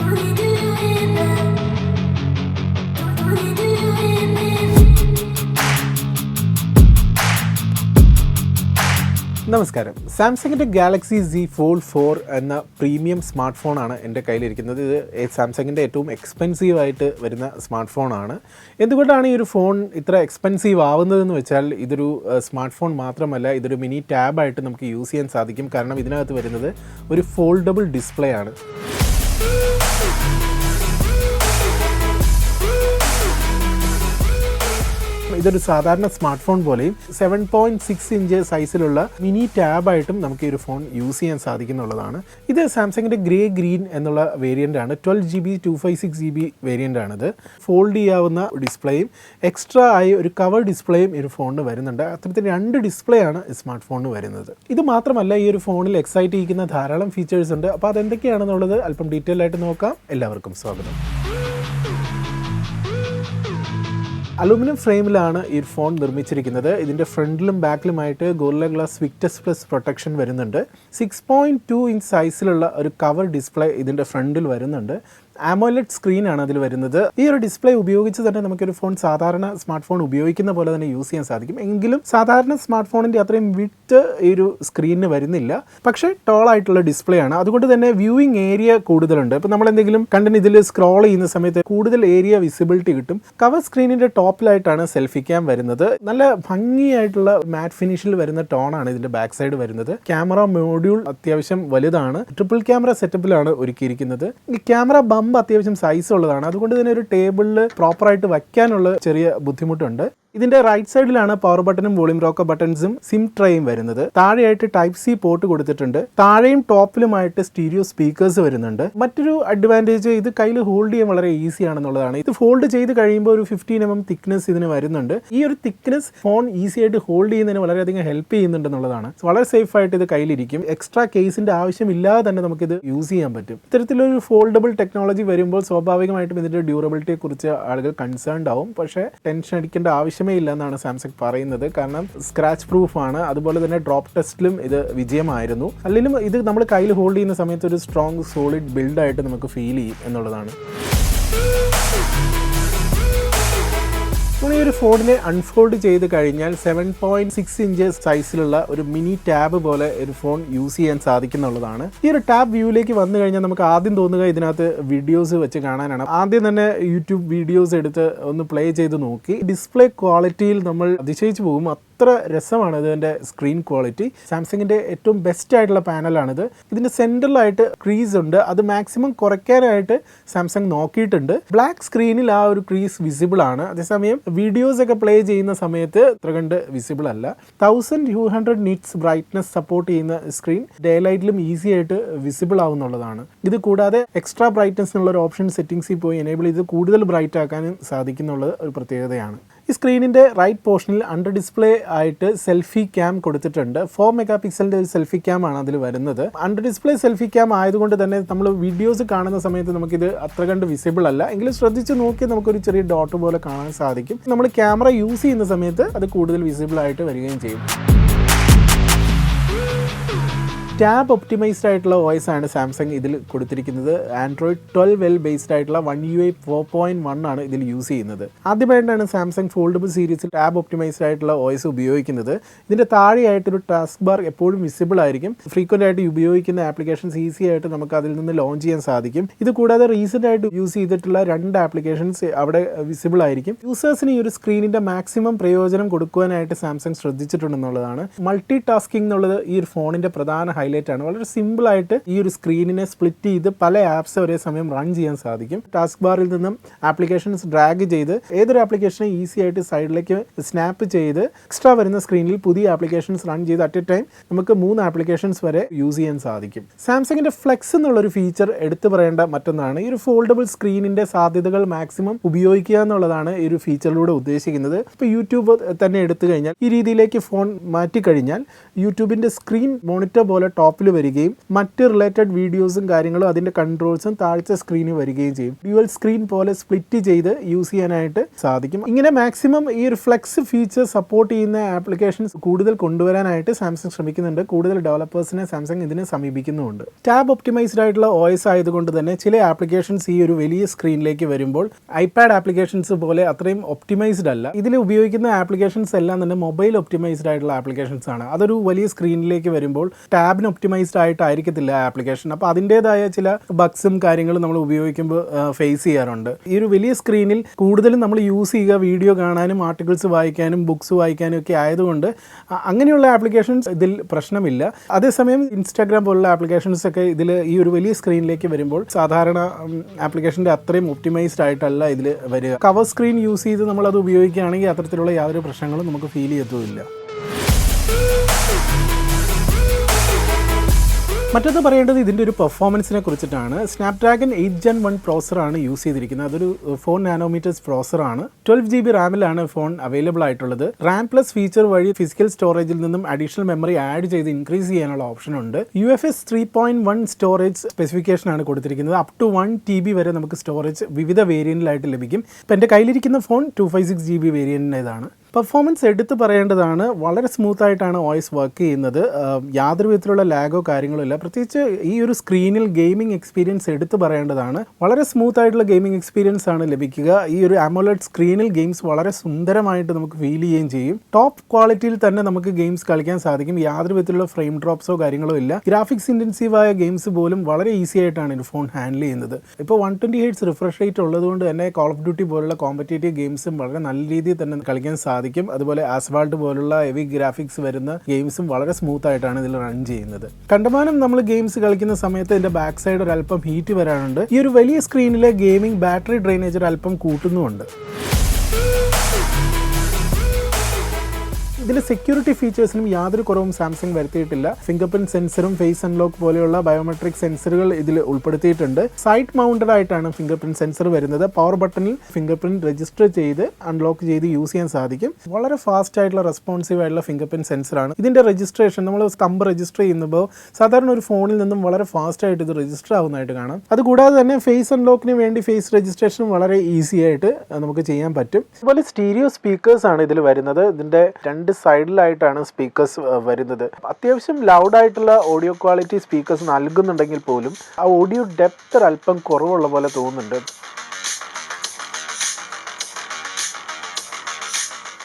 നമസ്കാരം. സാംസങ്ങിൻ്റെ Galaxy Z Fold 4 എന്ന പ്രീമിയം സ്മാർട്ട് ഫോണാണ് എൻ്റെ കയ്യിലിരിക്കുന്നത്. ഇത് സാംസങ്ങിൻ്റെ ഏറ്റവും എക്സ്പെൻസീവ് ആയിട്ട് വരുന്ന സ്മാർട്ട് ഫോണാണ്. എന്തുകൊണ്ടാണ് ഈ ഒരു ഫോൺ ഇത്ര എക്സ്പെൻസീവ് ആവുന്നതെന്ന് വെച്ചാൽ ഇതൊരു സ്മാർട്ട് ഫോൺ മാത്രമല്ല, ഇതൊരു മിനി ടാബായിട്ട് നമുക്ക് യൂസ് ചെയ്യാൻ സാധിക്കും. കാരണം ഇതിനകത്ത് വരുന്നത് ഒരു ഫോൾഡബിൾ ഡിസ്പ്ലേ ആണ്. ഇതൊരു സാധാരണ സ്മാർട്ട് ഫോൺ പോലെയും 7.6 ഇഞ്ച് സൈസിലുള്ള മിനി ടാബായിട്ടും നമുക്ക് ഈ ഒരു ഫോൺ യൂസ് ചെയ്യാൻ സാധിക്കുന്നുള്ളതാണ്. ഇത് സാംസങ്ങിൻ്റെ ഗ്രേ ഗ്രീൻ എന്നുള്ള വേരിയൻ്റ് ആണ്. 12GB 256GB വേരിയൻ്റ് ആണിത്. ഫോൾഡ് ചെയ്യാവുന്ന ഡിസ്പ്ലേയും എക്സ്ട്രാ ആയി ഒരു കവർ ഡിസ്പ്ലേയും ഈ ഒരു ഫോണിന് വരുന്നുണ്ട്. അത്തരത്തിൽ 2 ഡിസ്പ്ലേ ആണ് സ്മാർട്ട് ഫോണിന് വരുന്നത്. ഇത് മാത്രമല്ല, ഈ ഒരു ഫോണിൽ എക്സൈറ്റ് ചെയ്യിക്കുന്ന ധാരാളം ഫീച്ചേഴ്സ് ഉണ്ട്. അപ്പോൾ അതെന്തൊക്കെയാണെന്നുള്ളത് അല്പം ഡീറ്റെയിൽ ആയിട്ട് നോക്കാം. എല്ലാവർക്കും സ്വാഗതം. അലൂമിനിയം ഫ്രെയിമിലാണ് ഈ ഫോൺ നിർമ്മിച്ചിരിക്കുന്നത്. ഇതിൻ്റെ ഫ്രണ്ടിലും ബാക്കിലുമായിട്ട് gorilla glass victus plus protection വരുന്നുണ്ട്. 6.2 ഇഞ്ച് സൈസിലുള്ള ഒരു കവർ ഡിസ്പ്ലേ ഇതിൻ്റെ ഫ്രണ്ടിൽ വരുന്നുണ്ട്. AMOLED സ്ക്രീനാണ് അതിൽ വരുന്നത്. ഈ ഒരു ഡിസ്പ്ലേ ഉപയോഗിച്ച് തന്നെ നമുക്കൊരു ഫോൺ സാധാരണ സ്മാർട്ട് ഫോൺ ഉപയോഗിക്കുന്ന പോലെ തന്നെ യൂസ് ചെയ്യാൻ സാധിക്കും. എങ്കിലും സാധാരണ സ്മാർട്ട് ഫോണിൻ്റെ അത്രയും വിഡ്ത്ത് ഈ ഒരു സ്ക്രീനിന് വരുന്നില്ല. പക്ഷേ ടോൾ ആയിട്ടുള്ള ഡിസ്പ്ലേ ആണ്. അതുകൊണ്ട് തന്നെ വ്യൂയിങ് ഏരിയ കൂടുതലുണ്ട്. ഇപ്പോൾ നമ്മൾ എന്തെങ്കിലും കണ്ടന്റ് ഇതിൽ സ്ക്രോൾ ചെയ്യുന്ന സമയത്ത് കൂടുതൽ ഏരിയ വിസിബിലിറ്റി കിട്ടും. കവർ സ്ക്രീനിൻ്റെ ടോപ്പിലായിട്ടാണ് സെൽഫി ക്യാം വരുന്നത്. നല്ല ഭംഗിയായിട്ടുള്ള മാറ്റ് ഫിനിഷിൽ വരുന്ന ടോണാണ് ഇതിൻ്റെ ബാക്ക് സൈഡ് വരുന്നത്. ക്യാമറ മോഡ്യൂൾ അത്യാവശ്യം വലുതാണ്. ട്രിപ്പിൾ ക്യാമറ സെറ്റപ്പിലാണ് ഒരുക്കിയിരിക്കുന്നത്. ഈ ക്യാമറ അത്യാവശ്യം സൈസ് ഉള്ളതാണ്. അതുകൊണ്ട് തന്നെ ഒരു ടേബിളിൽ പ്രോപ്പറായിട്ട് വയ്ക്കാനുള്ള ചെറിയ ബുദ്ധിമുട്ടുണ്ട്. ഇതിന്റെ റൈറ്റ് സൈഡിലാണ് പവർ ബട്ടണും വോളിയം റോക്കർ ബട്ടൺസും സിം ട്രേയും വരുന്നത്. താഴെയായിട്ട് ടൈപ്പ് സി പോർട്ട് കൊടുത്തിട്ടുണ്ട്. താഴെയും ടോപ്പിലുമായിട്ട് സ്റ്റീരിയോ സ്പീക്കേഴ്സ് വരുന്നുണ്ട്. മറ്റൊരു അഡ്വാൻറ്റേജ്, ഇത് കയ്യിൽ ഹോൾഡ് ചെയ്യാൻ വളരെ ഈസി ആണെന്നുള്ളതാണ്. ഇത് ഫോൾഡ് ചെയ്ത് കഴിയുമ്പോൾ ഒരു 15 mm തിക്നെസ് ഇതിന് വരുന്നുണ്ട്. ഈ ഒരു തിക്നെസ് ഫോൺ ഈസി ആയിട്ട് ഹോൾഡ് ചെയ്യുന്നതിന് വളരെയധികം ഹെൽപ്പ് ചെയ്യുന്നുണ്ടെന്നുള്ളതാണ്. വളരെ സേഫ് ആയിട്ട് ഇത് കയ്യിലിരിക്കും. എക്സ്ട്രാ കേസിന്റെ ആവശ്യമില്ലാതെ തന്നെ നമുക്കിത് യൂസ് ചെയ്യാൻ പറ്റും. ഇത്തരത്തിലൊരു ഫോൾഡബിൾ ടെക്നോളജി വരുമ്പോൾ സ്വാഭാവികമായിട്ടും ഇതിന്റെ ഡ്യൂറബിലിറ്റിയെ കുറിച്ച് ആളുകൾ കൺസേൺഡ് ആവും. പക്ഷേ ടെൻഷൻ അടിക്കേണ്ട ആവശ്യം ഇല്ലെന്നാണ് സാംസങ് പറയുന്നത്. കാരണം സ്ക്രാച്ച് പ്രൂഫ് ആണ്. അതുപോലെ തന്നെ ഡ്രോപ്പ് ടെസ്റ്റിലും ഇത് വിജയമായിരുന്നു. അല്ലെങ്കിലും ഇത് നമ്മൾ കയ്യിൽ ഹോൾഡ് ചെയ്യുന്ന സമയത്ത് ഒരു സ്ട്രോങ് സോളിഡ് ബിൽഡായിട്ട് നമുക്ക് ഫീൽ ചെയ്യും എന്നുള്ളതാണ്. ഈ ഒരു ഫോണിനെ അൺഫോൾഡ് ചെയ്ത് കഴിഞ്ഞാൽ 7.6 ഇഞ്ച് സൈസിലുള്ള ഒരു മിനി ടാബ് പോലെ ഒരു ഫോൺ യൂസ് ചെയ്യാൻ സാധിക്കുന്നുള്ളതാണ്. ഈ ഒരു ടാബ് വ്യൂയിലേക്ക് വന്നു കഴിഞ്ഞാൽ നമുക്ക് ആദ്യം തോന്നുക ഇതിനകത്ത് വീഡിയോസ് വെച്ച് കാണാനാണ്. ആദ്യം തന്നെ യൂട്യൂബ് വീഡിയോസ് എടുത്ത് ഒന്ന് പ്ലേ ചെയ്ത് നോക്കി ഡിസ്പ്ലേ ക്വാളിറ്റിയിൽ നമ്മൾ അതിശയിച്ചു പോകും. അത്ര രസമാണ് ഇതിൻ്റെ സ്ക്രീൻ ക്വാളിറ്റി. സാംസങ്ങിൻ്റെ ഏറ്റവും ബെസ്റ്റ് ആയിട്ടുള്ള പാനലാണിത്. ഇതിൻ്റെ സെൻറ്ററിലായിട്ട് ക്രീസ് ഉണ്ട്. അത് മാക്സിമം കുറയ്ക്കാനായിട്ട് സാംസങ് നോക്കിയിട്ടുണ്ട്. ബ്ലാക്ക് സ്ക്രീനിൽ ആ ഒരു ക്രീസ് വിസിബിൾ ആണ്. അതേസമയം വീഡിയോസ് ഒക്കെ പ്ലേ ചെയ്യുന്ന സമയത്ത് അത്ര കണ്ട് വിസിബിൾ അല്ല. 1200 നിറ്റ്സ് ബ്രൈറ്റ്നസ് സപ്പോർട്ട് ചെയ്യുന്ന സ്ക്രീൻ ഡേ ലൈറ്റിലും ഈസി ആയിട്ട് വിസിബിൾ ആവുന്നുള്ളതാണ്. ഇത് കൂടാതെ എക്സ്ട്രാ ബ്രൈറ്റ്നസ് എന്നുള്ള ഒരു ഓപ്ഷൻ സെറ്റിംഗ്സിൽ പോയി എനേബിൾ ചെയ്ത് കൂടുതൽ ബ്രൈറ്റ് ആക്കാനും സാധിക്കുന്നുള്ളത് ഒരു പ്രത്യേകതയാണ്. ഈ സ്ക്രീനിൻ്റെ റൈറ്റ് പോർഷനിൽ അണ്ടർ ഡിസ്പ്ലേ ആയിട്ട് സെൽഫി ക്യാം കൊടുത്തിട്ടുണ്ട്. 4 MP ഒരു സെൽഫി ക്യാം ആണ് അതിൽ വരുന്നത്. അണ്ടർ ഡിസ്പ്ലേ സെൽഫി ക്യാം ആയതുകൊണ്ട് തന്നെ നമ്മൾ വീഡിയോസ് കാണുന്ന സമയത്ത് നമുക്കിത് അത്ര കണ്ട് വിസിബിൾ അല്ല. എങ്കിലും ശ്രദ്ധിച്ച് നോക്കി നമുക്കൊരു ചെറിയ ഡോട്ട് പോലെ കാണാൻ സാധിക്കും. നമ്മൾ ക്യാമറ യൂസ് ചെയ്യുന്ന സമയത്ത് അത് കൂടുതൽ വിസിബിൾ ആയിട്ട് വരികയും ചെയ്യും. ടാബ് ഒപ്റ്റിമൈസ്ഡ് ആയിട്ടുള്ള വോയിസ് ആണ് സാംസങ് ഇതിൽ കൊടുത്തിരിക്കുന്നത്. ആൻഡ്രോയിഡ് 12L ബേസ്ഡ് ആയിട്ടുള്ള 1UI 4.1 ആണ് ഇതിൽ യൂസ് ചെയ്യുന്നത്. ആദ്യമായിട്ടാണ് സാംസങ് ഫോൾഡബിൾ സീരീസിൽ ടാബ് ഒപ്റ്റിമൈസ്ഡ് ആയിട്ടുള്ള വോയിസ് ഉപയോഗിക്കുന്നത്. ഇതിൻ്റെ താഴെയായിട്ടൊരു ടാസ്ക് ബാർ എപ്പോഴും വിസിബിൾ ആയിരിക്കും. ഫ്രീക്വൻ്റ് ആയിട്ട് ഉപയോഗിക്കുന്ന ആപ്ലിക്കേഷൻസ് ഈസി ആയിട്ട് നമുക്ക് അതിൽ നിന്ന് ലോഞ്ച് ചെയ്യാൻ സാധിക്കും. ഇത് കൂടാതെ റീസെൻ്റ് ആയിട്ട് യൂസ് ചെയ്തിട്ടുള്ള 2 ആപ്ലിക്കേഷൻസ് അവിടെ വിസിബിൾ ആയിരിക്കും. യൂസേഴ്സിന് ഈ ഒരു സ്ക്രീനിൻ്റെ മാക്സിമം പ്രയോജനം കൊടുക്കുവാനായിട്ട് സാംസങ് ശ്രദ്ധിച്ചിട്ടുണ്ടെന്നുള്ളതാണ്. മൾട്ടി ടാസ്കിംഗ് എന്നുള്ളത് ഈ ഒരു ഫോണിൻ്റെ പ്രധാന ഹൈലൈറ്റ് ആണ്. വളരെ സിമ്പിൾ ആയിട്ട് ഈ ഒരു സ്ക്രീനിനെ സ്പ്ലിറ്റ് ചെയ്ത് പല ആപ്സ് ഒരേ സമയം റൺ ചെയ്യാൻ സാധിക്കും. ടാസ്ക് ബാറിൽ നിന്നും ആപ്ലിക്കേഷൻസ് ഡ്രാഗ് ചെയ്ത് ഏതൊരു ആപ്ലിക്കേഷനെ ഈസി ആയിട്ട് സൈഡിലേക്ക് സ്നാപ്പ് ചെയ്ത് എക്സ്ട്രാ വരുന്ന സ്ക്രീനിൽ പുതിയ ആപ്ലിക്കേഷൻസ് റൺ ചെയ്ത് അറ്റ് എ ടൈം നമുക്ക് 3 ആപ്ലിക്കേഷൻസ് വരെ യൂസ് ചെയ്യാൻ സാധിക്കും. സാംസങ്ങിന്റെ ഫ്ലെക്സ് എന്നുള്ളൊരു ഫീച്ചർ എടുത്തു പറയേണ്ട മറ്റൊന്നാണ്. ഈ ഒരു ഫോൾഡബിൾ സ്ക്രീനിന്റെ സാധ്യതകൾ മാക്സിമം ഉപയോഗിക്കുക എന്നുള്ളതാണ് ഈ ഒരു ഫീച്ചറിലൂടെ ഉദ്ദേശിക്കുന്നത്. ഇപ്പോൾ യൂട്യൂബ് തന്നെ എടുത്തു കഴിഞ്ഞാൽ ഈ രീതിയിലേക്ക് ഫോൺ മാറ്റിക്കഴിഞ്ഞാൽ യൂട്യൂബിന്റെ സ്ക്രീൻ മോണിറ്റർ പോലെ ടോപ്പിൽ വരികയും മറ്റ് റിലേറ്റഡ് വീഡിയോസും കാര്യങ്ങളും അതിൻ്റെ കൺട്രോൾസും താഴത്തെ സ്ക്രീനിൽ വരികയും ചെയ്യും. ഡ്യുവൽ സ്ക്രീൻ പോലെ സ്പ്ലിറ്റ് ചെയ്ത് യൂസ് ചെയ്യാനായിട്ട് സാധിക്കും. ഇങ്ങനെ മാക്സിമം ഈ ഒരു ഫ്ലെക്സ് ഫീച്ചർ സപ്പോർട്ട് ചെയ്യുന്ന ആപ്ലിക്കേഷൻസ് കൂടുതൽ കൊണ്ടുവരാനായിട്ട് സാംസങ് ശ്രമിക്കുന്നുണ്ട്. കൂടുതൽ ഡെവലപ്പേഴ്സിനെ സാംസങ് ഇതിനെ സമീപിക്കുന്നുമുണ്ട്. ടാബ് ഒപ്റ്റിമൈസ്ഡ് ആയിട്ടുള്ള OS ആയതുകൊണ്ട് തന്നെ ചില ആപ്ലിക്കേഷൻസ് ഈ ഒരു വലിയ സ്ക്രീനിലേക്ക് വരുമ്പോൾ ഐപാഡ് ആപ്ലിക്കേഷൻസ് പോലെ അത്രയും ഒപ്റ്റിമൈസ്ഡ് അല്ല. ഇതിൽ ഉപയോഗിക്കുന്ന ആപ്ലിക്കേഷൻസ് എല്ലാം തന്നെ മൊബൈൽ ഒപ്റ്റിമൈസ്ഡ് ആയിട്ടുള്ള ആപ്ലിക്കേഷൻസ് ആണ്. അതൊരു വലിയ സ്ക്രീനിലേക്ക് വരുമ്പോൾ ടാബിന് ഒപ്റ്റിമൈസ്ഡ് ആയിട്ടായിരിക്കത്തില്ല ആപ്ലിക്കേഷൻ. അപ്പോൾ അതിൻ്റെതായ ചില ബഗ്സും കാര്യങ്ങളും നമ്മൾ ഉപയോഗിക്കുമ്പോൾ ഫേസ് ചെയ്യാറുണ്ട്. ഈ ഒരു വലിയ സ്ക്രീനിൽ കൂടുതലും നമ്മൾ യൂസ് ചെയ്യുക വീഡിയോ കാണാനും ആർട്ടിക്കിൾസ് വായിക്കാനും ബുക്സ് വായിക്കാനും ഒക്കെ ആയതുകൊണ്ട് അങ്ങനെയുള്ള ആപ്ലിക്കേഷൻസ് ഇതിൽ പ്രശ്നമില്ല. അതേസമയം ഇൻസ്റ്റാഗ്രാം പോലുള്ള ആപ്ലിക്കേഷൻസ് ഒക്കെ ഇതിൽ ഈ ഒരു വലിയ സ്ക്രീനിലേക്ക് വരുമ്പോൾ സാധാരണ ആപ്ലിക്കേഷൻ്റെ അത്രയും ഒപ്റ്റിമൈസ്ഡ് ആയിട്ടല്ല ഇതിൽ വരിക. കവർ സ്ക്രീൻ യൂസ് ചെയ്ത് നമ്മളത് ഉപയോഗിക്കുകയാണെങ്കിൽ അത്തരത്തിലുള്ള യാതൊരു പ്രശ്നങ്ങളും നമുക്ക് ഫീൽ ചെയ്യത്തുമില്ല. മറ്റൊന്ന് പറയേണ്ടത് ഇതിൻ്റെ ഒരു പെർഫോമൻസിനെ കുറിച്ചിട്ടാണ്. സ്നാപ്ഡ്രാഗൺ 8 Gen 1 പ്രോസറാണ് യൂസ് ചെയ്തിരിക്കുന്നത്. അതൊരു 4 നാനോമീറ്റേഴ്സ് പ്രോസറാണ്. 12 GB റാമിലാണ് ഫോൺ അവൈലബിൾ ആയിട്ടുള്ളത്. റാം പ്ലസ് ഫീച്ചർ വഴി ഫിസിക്കൽ സ്റ്റോറേജിൽ നിന്നും അഡീഷണൽ മെമ്മറി ആഡ് ചെയ്ത് ഇൻക്രീസ് ചെയ്യാനുള്ള ഓപ്ഷൻ ഉണ്ട്. UFS 3.1 സ്റ്റോറേജ് സ്പെസിഫിക്കേഷനാണ് കൊടുത്തിരിക്കുന്നത്. അപ് ടു 1 TB വരെ നമുക്ക് സ്റ്റോറേജ് വിവിധ വേരിയന്റിലായിട്ട് ലഭിക്കും. ഇപ്പം എൻ്റെ കയ്യിലിരിക്കുന്ന ഫോൺ 256 GB വേരിയന്റിൻ്റെതാണ്. പെർഫോമൻസ് എടുത്ത് പറയേണ്ടതാണ്. വളരെ സ്മൂത്തായിട്ടാണ് OS വർക്ക് ചെയ്യുന്നത്. യാതൊരു വിധത്തിലുള്ള ലാഗോ കാര്യങ്ങളോ ഇല്ല. പ്രത്യേകിച്ച് ഈ ഒരു സ്ക്രീനിൽ ഗെയിമിംഗ് എക്സ്പീരിയൻസ് എടുത്ത് പറയേണ്ടതാണ്. വളരെ സ്മൂത്ത് ആയിട്ടുള്ള ഗെയിമിംഗ് എക്സ്പീരിയൻസ് ആണ് ലഭിക്കുക. ഈ ഒരു AMOLED സ്ക്രീനിൽ ഗെയിംസ് വളരെ സുന്ദരമായിട്ട് നമുക്ക് ഫീൽ ചെയ്യുകയും ചെയ്യും. ടോപ്പ് ക്വാളിറ്റിയിൽ തന്നെ നമുക്ക് ഗെയിംസ് കളിക്കാൻ സാധിക്കും. യാതൊരു വിധത്തിലുള്ള ഫ്രെയിം ഡ്രോപ്സോ കാര്യങ്ങളോ ഇല്ല. ഗ്രാഫിക്സ് ഇൻറ്റൻസീവായ ഗെയിംസ് പോലും വളരെ ഈസി ആയിട്ടാണ് ഈ ഫോൺ ഹാൻഡിൽ ചെയ്യുന്നത്. ഇപ്പോൾ 120 Hz റിഫ്രഷ് റേറ്റ് ഉള്ളതുകൊണ്ട് തന്നെ കോൾ ഓഫ് ഡ്യൂട്ടി പോലുള്ള കോമ്പറ്റേറ്റീവ് ഗെയിംസും വളരെ നല്ല രീതിയിൽ തന്നെ കളിക്കാൻ സാധിക്കും. അതുപോലെ ആസ്ഫാൾട്ട് പോലുള്ള ഹെവി ഗ്രാഫിക്സ് വരുന്ന ഗെയിംസും വളരെ സ്മൂത്ത് ആയിട്ടാണ് ഇതിൽ റൺ ചെയ്യുന്നത്. കണ്ടമാനം നമ്മൾ ഗെയിംസ് കളിക്കുന്ന സമയത്ത് ഇതിന്റെ ബാക്ക് സൈഡ് ഒരല്പം ഹീറ്റ് വരാനുണ്ട്. ഈ ഒരു വലിയ സ്ക്രീനിലെ ഗെയിമിംഗ് ബാറ്ററി ഡ്രെയിനേജ് ഒരല്പം കൂട്ടുന്നുമുണ്ട്. ഇതിൽ സെക്യൂരിറ്റി ഫീച്ചേഴ്സിനും യാതൊരു കുറവും സാംസങ് വരുത്തിയിട്ടില്ല. ഫിംഗർ പ്രിന്റ് സെൻസറും ഫേസ് അൺലോക്ക് പോലെയുള്ള ബയോമെട്രിക് സെൻസറുകൾ ഇതിൽ ഉൾപ്പെടുത്തിയിട്ടുണ്ട്. സൈഡ് മൗണ്ടഡ് ആയിട്ടാണ് ഫിംഗർ പ്രിന്റ് സെൻസർ വരുന്നത്. പവർ ബട്ടണിൽ ഫിംഗർ പ്രിന്റ് രജിസ്റ്റർ ചെയ്ത് അൺലോക്ക് ചെയ്ത് യൂസ് ചെയ്യാൻ സാധിക്കും. വളരെ ഫാസ്റ്റ് ആയിട്ടുള്ള റെസ്പോൺസീവ് ആയിട്ടുള്ള ഫിംഗർ പ്രിന്റ് സെൻസറാണ്. ഇതിന്റെ രജിസ്ട്രേഷൻ നമ്മൾ തമ്പ് രജിസ്റ്റർ ചെയ്യുമ്പോൾ സാധാരണ ഒരു ഫോണിൽ നിന്നും വളരെ ഫാസ്റ്റ് ആയിട്ട് ഇത് രജിസ്റ്റർ ആവുന്നതായിട്ട് കാണാം. അതുകൂടാതെ തന്നെ ഫേസ് അൺലോക്കിന് വേണ്ടി ഫേസ് രജിസ്ട്രേഷനും വളരെ ഈസി ആയിട്ട് നമുക്ക് ചെയ്യാൻ പറ്റും. അതുപോലെ സ്റ്റീരിയോ സ്പീക്കേഴ്സ് ആണ് ഇതിൽ വരുന്നത്. ഇതിന്റെ രണ്ട് സൈഡിലായിട്ടാണ് സ്പീക്കേഴ്സ് വരുന്നത്. അത്യാവശ്യം ലൗഡായിട്ടുള്ള ഓഡിയോ ക്വാളിറ്റി സ്പീക്കേഴ്സ് നൽകുന്നുണ്ടെങ്കിൽ പോലും ആ ഓഡിയോ ഡെപ്ത് അല്പം കുറവുള്ള പോലെ തോന്നുന്നുണ്ട്.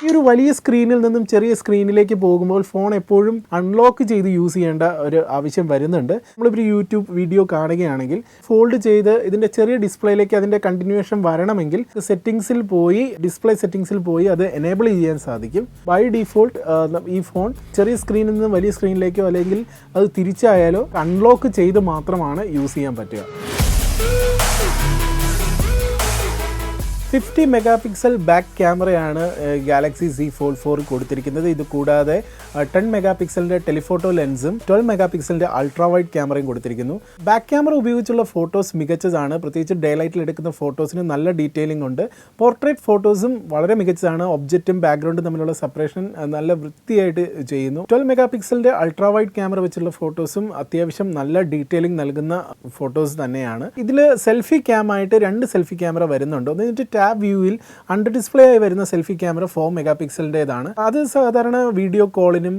ഈ ഒരു വലിയ സ്ക്രീനിൽ നിന്നും ചെറിയ സ്ക്രീനിലേക്ക് പോകുമ്പോൾ ഫോൺ എപ്പോഴും അൺലോക്ക് ചെയ്ത് യൂസ് ചെയ്യേണ്ട ഒരു ആവശ്യം വരുന്നുണ്ട്. നമ്മളിപ്പോൾ യൂട്യൂബ് വീഡിയോ കാണുകയാണെങ്കിൽ ഫോൾഡ് ചെയ്ത് ഇതിൻ്റെ ചെറിയ ഡിസ്പ്ലേയിലേക്ക് അതിൻ്റെ കണ്ടിന്യൂവേഷൻ വരണമെങ്കിൽ സെറ്റിംഗ്സിൽ പോയി ഡിസ്പ്ലേ സെറ്റിംഗ്സിൽ പോയി അത് എനേബിൾ ചെയ്യാൻ സാധിക്കും. ബൈ ഡിഫോൾട്ട് ഈ ഫോൺ ചെറിയ സ്ക്രീനിൽ നിന്ന് വലിയ സ്ക്രീനിലേക്കോ അല്ലെങ്കിൽ അത് തിരിച്ചായാലോ അൺലോക്ക് ചെയ്ത് മാത്രമാണ് യൂസ് ചെയ്യാൻ പറ്റുക. 50 മെഗാപിക്സൽ ബാക്ക് ക്യാമറയാണ് ഗാലക്സി Z Fold 4 കൊടുത്തിരിക്കുന്നത്. ഇത് കൂടാതെ 10 മെഗാപിക്സലിൻ്റെ ടെലിഫോട്ടോ ലെൻസും 12 മെഗാപിക്സലിൻ്റെ അൾട്രാ വൈഡ് ക്യാമറയും കൊടുത്തിരിക്കുന്നു. ബാക്ക് ക്യാമറ ഉപയോഗിച്ചുള്ള ഫോട്ടോസ് മികച്ചതാണ്. പ്രത്യേകിച്ച് ഡേ ലൈറ്റിൽ എടുക്കുന്ന ഫോട്ടോസിന് നല്ല ഡീറ്റെയിലിംഗ് ഉണ്ട്. പോർട്രേറ്റ് ഫോട്ടോസും വളരെ മികച്ചതാണ്. ഒബ്ജക്റ്റും ബാക്ക്ഗ്രൗണ്ടും തമ്മിലുള്ള സെപ്പറേഷൻ നല്ല വൃത്തിയായിട്ട് ചെയ്യുന്നു. 12 മെഗാപിക്സലിൻ്റെ അൾട്രാ വൈഡ് ക്യാമറ വെച്ചുള്ള ഫോട്ടോസും അത്യാവശ്യം നല്ല ഡീറ്റെയിലിംഗ് നൽകുന്ന ഫോട്ടോസ് തന്നെയാണ്. ഇതിൽ സെൽഫി ക്യാമായിട്ട് 2 സെൽഫി ക്യാമറ വരുന്നുണ്ട്. ഒന്ന് ടാബ് വ്യൂവിൽ അണ്ടർ ഡിസ്പ്ലേ ആയി വരുന്ന സെൽഫി ക്യാമറ 4 മെഗാപിക്സലിൻ്റെതാണ്. അത് സാധാരണ വീഡിയോ കോളിനും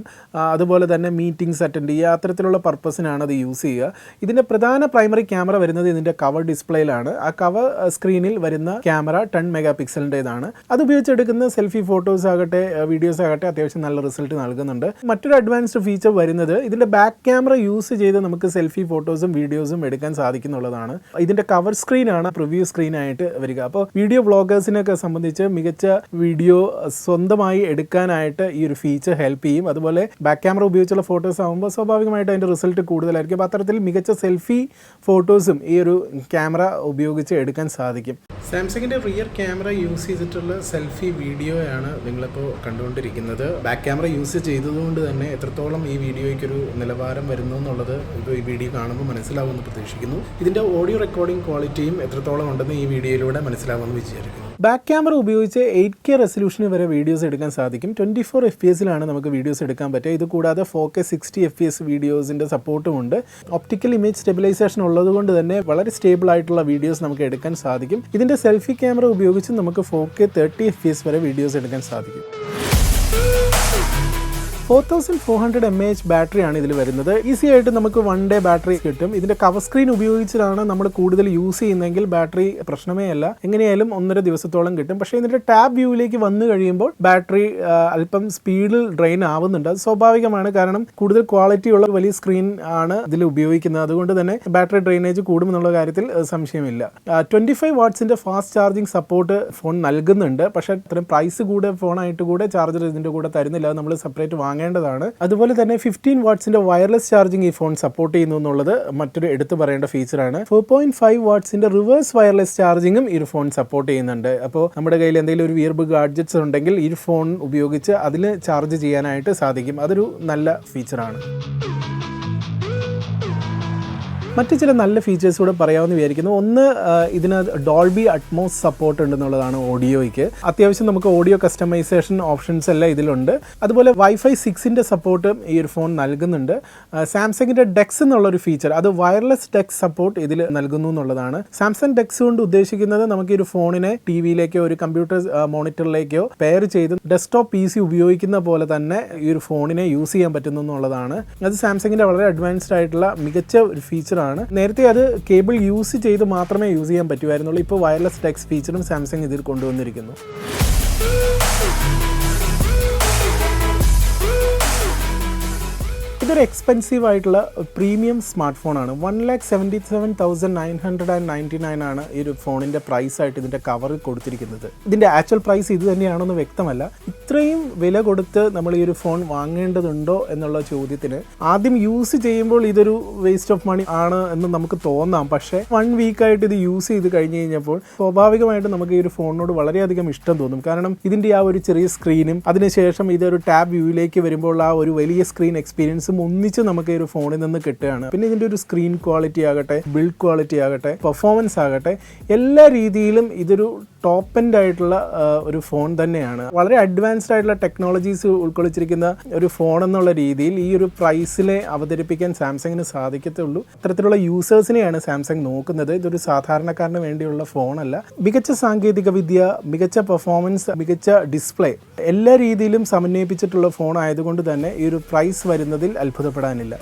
അതുപോലെ തന്നെ മീറ്റിംഗ്സ് അറ്റൻഡ് ചെയ്യുക അത്തരത്തിലുള്ള പർപ്പസിനാണ് അത് യൂസ് ചെയ്യുക. ഇതിൻ്റെ പ്രധാന പ്രൈമറി ക്യാമറ വരുന്നത് ഇതിൻ്റെ കവർ ഡിസ്പ്ലേയിലാണ്. ആ കവർ സ്ക്രീനിൽ വരുന്ന ക്യാമറ 10 മെഗാപിക്സലിൻ്റെതാണ്. അത് ഉപയോഗിച്ചെടുക്കുന്ന സെൽഫി ഫോട്ടോസ് ആകട്ടെ വീഡിയോസ് ആകട്ടെ അത്യാവശ്യം നല്ല റിസൾട്ട് നൽകുന്നുണ്ട്. മറ്റൊരു അഡ്വാൻസ്ഡ് ഫീച്ചർ വരുന്നത് ഇതിൻ്റെ ബാക്ക് ക്യാമറ യൂസ് ചെയ്ത് നമുക്ക് സെൽഫി ഫോട്ടോസും വീഡിയോസും എടുക്കാൻ സാധിക്കുന്നുള്ളതാണ്. ഇതിൻ്റെ കവർ സ്ക്രീനാണ് പ്രിവ്യൂ സ്ക്രീനായിട്ട് വരിക. അപ്പോൾ വീഡിയോ വ്ളോഗേഴ്സിനൊക്കെ സംബന്ധിച്ച് മികച്ച വീഡിയോ സ്വന്തമായി എടുക്കാനായിട്ട് ഈ ഒരു ഫീച്ചർ ഹെൽപ്പ് ചെയ്യും. അതുപോലെ ബാക്ക് ക്യാമറ ഉപയോഗിച്ചുള്ള ഫോട്ടോസ് ആകുമ്പോൾ സ്വാഭാവികമായിട്ട് അതിൻ്റെ റിസൾട്ട് കൂടുതലായിരിക്കും. അപ്പോൾ അത്തരത്തിൽ മികച്ച സെൽഫി ഫോട്ടോസും ഈ ഒരു ക്യാമറ ഉപയോഗിച്ച് എടുക്കാൻ സാധിക്കും. സാംസങ്ങിൻ്റെ റിയർ ക്യാമറ യൂസ് ചെയ്തിട്ടുള്ള സെൽഫി വീഡിയോയാണ് നിങ്ങളിപ്പോൾ കണ്ടുകൊണ്ടിരിക്കുന്നത്. ബാക്ക് ക്യാമറ യൂസ് ചെയ്തതുകൊണ്ട് തന്നെ എത്രത്തോളം ഈ വീഡിയോയ്ക്കൊരു നിലവാരം വരുന്നു എന്നുള്ളത് ഇപ്പോൾ ഈ വീഡിയോ കാണുമ്പോൾ മനസ്സിലാവുമെന്ന് പ്രതീക്ഷിക്കുന്നു. ഇതിൻ്റെ ഓഡിയോ റെക്കോർഡിംഗ് ക്വാളിറ്റിയും എത്രത്തോളം ഉണ്ടെന്ന് ഈ വീഡിയോയിലൂടെ മനസ്സിലാവുമെന്ന് വിചാരിക്കുന്നു. ചെയ്തിരിക്കുന്നത്. ബാക്ക് ക്യാമറ ഉപയോഗിച്ച് 8K റെസൊല്യൂഷന് വരെ വീഡിയോസ് എടുക്കാൻ സാധിക്കും. 24 FPS നമുക്ക് വീഡിയോസ് എടുക്കാൻ പറ്റുക. ഇത് കൂടാതെ 4K 60 FPS വീഡിയോസിൻ്റെ സപ്പോർട്ടും ഉണ്ട്. ഒപ്റ്റിക്കൽ ഇമേജ് സ്റ്റെബിലൈസേഷൻ ഉള്ളതുകൊണ്ട് തന്നെ വളരെ സ്റ്റേബിൾ ആയിട്ടുള്ള വീഡിയോസ് നമുക്ക് എടുക്കാൻ സാധിക്കും. ഇതിൻ്റെ സെൽഫി ക്യാമറ ഉപയോഗിച്ച് നമുക്ക് 4K 30 FPS വരെ വീഡിയോസ് എടുക്കാൻ സാധിക്കും. 4400 mAh ബാറ്ററിയാണ് ഇതിൽ വരുന്നത്. ഈസി ആയിട്ട് നമുക്ക് 1 ഡേ ബാറ്ററി കിട്ടും. ഇതിൻ്റെ കവർ സ്ക്രീൻ ഉപയോഗിച്ചിട്ടാണ് നമ്മൾ കൂടുതൽ യൂസ് ചെയ്യുന്നതെങ്കിൽ ബാറ്ററി പ്രശ്നമേ അല്ല, എങ്ങനെയായാലും 1.5 ദിവസത്തോളം കിട്ടും. പക്ഷേ ഇതിൻ്റെ ടാബ് വ്യൂവിലേക്ക് വന്നു കഴിയുമ്പോൾ ബാറ്ററി അല്പം സ്പീഡിൽ ഡ്രെയിൻ ആവുന്നുണ്ട്. അത് സ്വാഭാവികമാണ്, കാരണം കൂടുതൽ ക്വാളിറ്റിയുള്ള വലിയ സ്ക്രീൻ ആണ് ഇതിൽ ഉപയോഗിക്കുന്നത്. അതുകൊണ്ട് തന്നെ ബാറ്ററി ഡ്രെയിനേജ് കൂടുമെന്നുള്ള കാര്യത്തിൽ സംശയമില്ല. 25 വാട്ട്സിൻ്റെ ഫാസ്റ്റ് ചാർജിങ് സപ്പോർട്ട് ഫോൺ നൽകുന്നുണ്ട്. പക്ഷേ ഇത്രയും പ്രൈസ് കൂടെ ഫോണായിട്ട് കൂടെ ചാർജർ ഇതിൻ്റെ കൂടെ തരുന്നില്ല. അത് നമ്മൾ സെപ്പറേറ്റ് വാങ്ങേണ്ടതാണ്. അതുപോലെ തന്നെ 15 വാട്ട്സിന്റെ വയർലെസ് ചാർജിങ് ഈ ഫോൺ സപ്പോർട്ട് ചെയ്യുന്നു എന്നുള്ളത് മറ്റൊരു എടുത്തു പറയേണ്ട ഫീച്ചറാണ്. 4.5 വാട്ട്സിന്റെ റിവേഴ്സ് വയർലെസ് ചാർജിങ്ങും ഈ ഫോൺ സപ്പോർട്ട് ചെയ്യുന്നുണ്ട്. അപ്പോൾ നമ്മുടെ കയ്യിൽ എന്തെങ്കിലും ഒരു വിയർബ് ഗാഡ്ജറ്റ്സ് ഉണ്ടെങ്കിൽ ഈ ഫോൺ ഉപയോഗിച്ച് അതിൽ ചാർജ് ചെയ്യാനായിട്ട് സാധിക്കും. അതൊരു നല്ല ഫീച്ചറാണ്. മറ്റ് ചില നല്ല ഫീച്ചേഴ്സ് കൂടെ പറയാമെന്ന് വിചാരിക്കുന്നു. ഒന്ന്, ഇതിനകത്ത് ഡോൾബി അറ്റ്മോസ് സപ്പോർട്ട് ഉണ്ടെന്നുള്ളതാണ് ഓഡിയോയ്ക്ക്. അത്യാവശ്യം നമുക്ക് ഓഡിയോ കസ്റ്റമൈസേഷൻ ഓപ്ഷൻസ് എല്ലാം ഇതിലുണ്ട്. അതുപോലെ വൈഫൈ 6ന്റെ സപ്പോർട്ടും ഈ ഒരു ഫോൺ നൽകുന്നുണ്ട്. സാംസങ്ങിൻ്റെ ഡെക്സ് എന്നുള്ളൊരു ഫീച്ചർ, അത് വയർലെസ് ഡെക്സ് സപ്പോർട്ട് ഇതിൽ നൽകുന്നു എന്നുള്ളതാണ്. സാംസങ് ഡെക്സ് കൊണ്ട് ഉദ്ദേശിക്കുന്നത് നമുക്ക് ഈ ഒരു ഫോണിനെ TV-യിലേക്കോ ഒരു കമ്പ്യൂട്ടർ മോണിറ്ററിലേക്കോ പെയർ ചെയ്ത് ഡെസ്ക്ടോപ്പ് PC ഉപയോഗിക്കുന്ന പോലെ തന്നെ ഈ ഒരു ഫോണിനെ യൂസ് ചെയ്യാൻ പറ്റുന്നു എന്നുള്ളതാണ്. അത് സാംസങ്ങിൻ്റെ വളരെ അഡ്വാൻസ്ഡ് ആയിട്ടുള്ള മികച്ച ഒരു ഫീച്ചർ. നേരത്തെ അത് കേബിൾ യൂസ് ചെയ്ത് മാത്രമേ യൂസ് ചെയ്യാൻ പറ്റുമായിരുന്നുള്ളൂ. ഇപ്പോൾ വയർലെസ് ഡെക്സ് ഫീച്ചറും സാംസങ് ഇതിൽ കൊണ്ടുവന്നിരിക്കുന്നു. ഇതൊരു എക്സ്പെൻസീവ് ആയിട്ടുള്ള പ്രീമിയം സ്മാർട്ട് ഫോണാണ്. 1,77,999 ആണ് ഈ ഒരു ഫോണിൻ്റെ പ്രൈസായിട്ട് ഇതിൻ്റെ കവറിൽ കൊടുത്തിരിക്കുന്നത്. ഇതിൻ്റെ ആക്ച്വൽ പ്രൈസ് ഇത് തന്നെയാണെന്ന് വ്യക്തമല്ല. ഇത്രയും വില കൊടുത്ത് നമ്മൾ ഈ ഒരു ഫോൺ വാങ്ങേണ്ടതുണ്ടോ എന്നുള്ള ചോദ്യത്തിന് ആദ്യം യൂസ് ചെയ്യുമ്പോൾ ഇതൊരു വേസ്റ്റ് ഓഫ് മണി ആണ് എന്ന് നമുക്ക് തോന്നാം. പക്ഷേ 1 വീക്കായിട്ട് ഇത് യൂസ് ചെയ്ത് കഴിഞ്ഞ് കഴിഞ്ഞപ്പോൾ സ്വാഭാവികമായിട്ടും നമുക്ക് ഈ ഒരു ഫോണിനോട് വളരെയധികം ഇഷ്ടം തോന്നും. കാരണം ഇതിൻ്റെ ആ ഒരു ചെറിയ സ്ക്രീനും അതിനുശേഷം ഇതൊരു ടാബ് വ്യൂവിലേക്ക് വരുമ്പോൾ ആ ഒരു വലിയ സ്ക്രീൻ എക്സ്പീരിയൻസും ഒന്നിച്ച് നമുക്ക് ഈ ഒരു ഫോണിൽ നിന്ന് കിട്ടുകയാണ്. പിന്നെ ഇതിൻ്റെ ഒരു സ്ക്രീൻ ക്വാളിറ്റി ആകട്ടെ, ബിൽഡ് ക്വാളിറ്റി ആകട്ടെ, പെർഫോമൻസ് ആകട്ടെ, എല്ലാ രീതിയിലും ഇതൊരു ടോപ്പ് എൻഡ് ആയിട്ടുള്ള ഒരു ഫോൺ തന്നെയാണ്. വളരെ അഡ്വാൻസ്ഡ് ആയിട്ടുള്ള ടെക്നോളജീസ് ഉൾക്കൊള്ളിച്ചിരിക്കുന്ന ഒരു ഫോൺ എന്നുള്ള രീതിയിൽ ഈ ഒരു പ്രൈസിലെ അവതരിപ്പിക്കാൻ സാംസങ്ങിന് സാധിക്കത്തുള്ളൂ. ഇത്തരത്തിലുള്ള യൂസേഴ്സിനെയാണ് സാംസങ് നോക്കുന്നത്. ഇതൊരു സാധാരണക്കാരന് വേണ്ടിയുള്ള ഫോണല്ല. മികച്ച സാങ്കേതിക വിദ്യ, മികച്ച പെർഫോമൻസ്, മികച്ച ഡിസ്പ്ലേ, എല്ലാ രീതിയിലും സമന്വയിപ്പിച്ചിട്ടുള്ള ഫോൺ ആയതുകൊണ്ട് തന്നെ ഈ ഒരു പ്രൈസ് വരുന്നതിൽ അത്ഭുതപ്പെടാനില്ല.